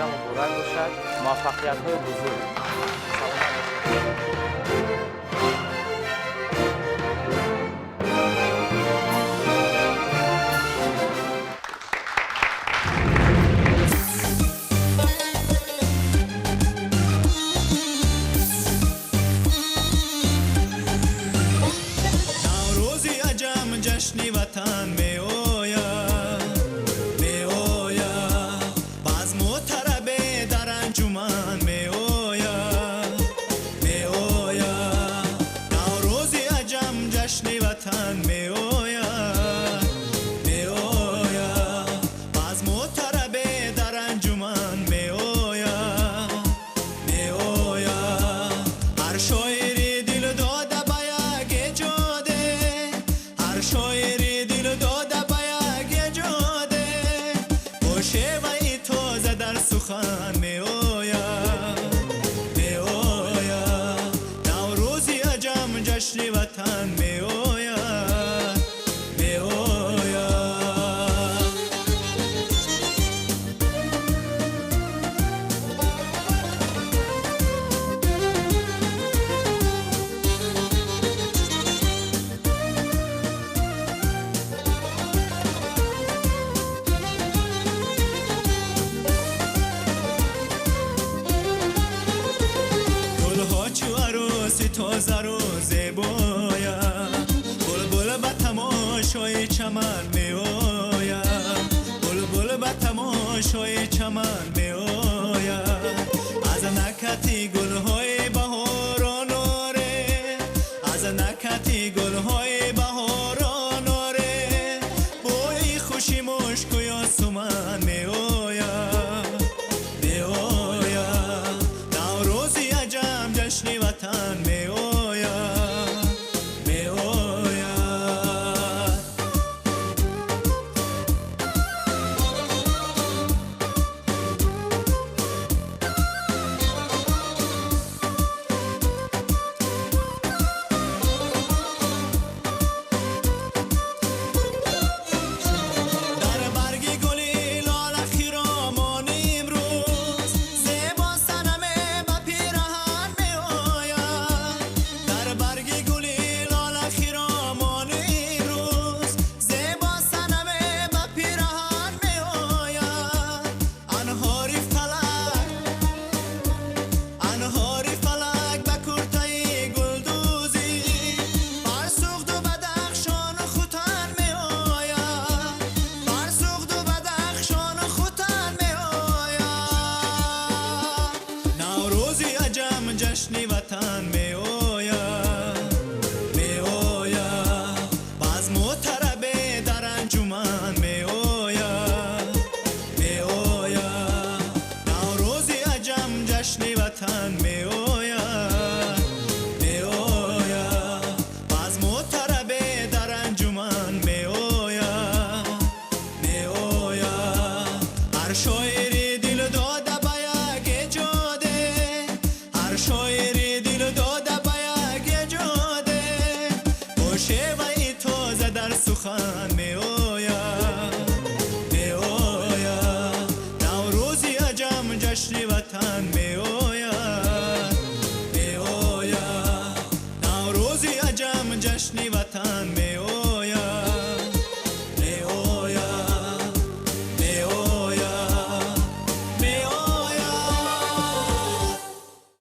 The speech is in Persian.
مبارک باشد. موفقیت‌های بزرگ. جشن وطن می آید می آید بزم و طرب در انجمن می آید می آید نوروز عجم جشن وطن می آید می آید بزم و طرب در انجمن می آید می آید هر شاعری دل داده به یک جاده شاعری دل داده به یک جاده با شیوه تازه در سخن می آید می آید نوروز عجم جشن وطن می آید می آید تازه رو زیباید بلبل به تماشای چمن می آید بلبل به تماشای چمن می آید از نکهت گل‌های بهاران آره از نکهت گل‌های بهاران آره بوی خوشی مشک و یاسمن می آید می آید نوروز عجم جشن وطن می آید می آید در برگ گلی لاله خیرامان امروز زیبا صنم به پیرهن می آید در برگ گلی لاله خیرامان امروز زیبا صنم به پیرهن می آید انهاری فلک به کرته گلدوزی برسوخت و بدخشان خوتن می آید برسوخت و بدخشان خوتن می آید نوروز عجم جشن وطن می آید می آید بزم و طرب در انجمن می آید می آید نوروز عجم جشن وطن می آید می آید بزم و طرب در انجمن می آید می آید هر شاعری دل داده به یک جاده هر شاعری دل داده به یک جاده با شیوه تازه در سخن می آید می آید نوروز عجم جشن وطن می آید می آید نوروز عجم جشن وطن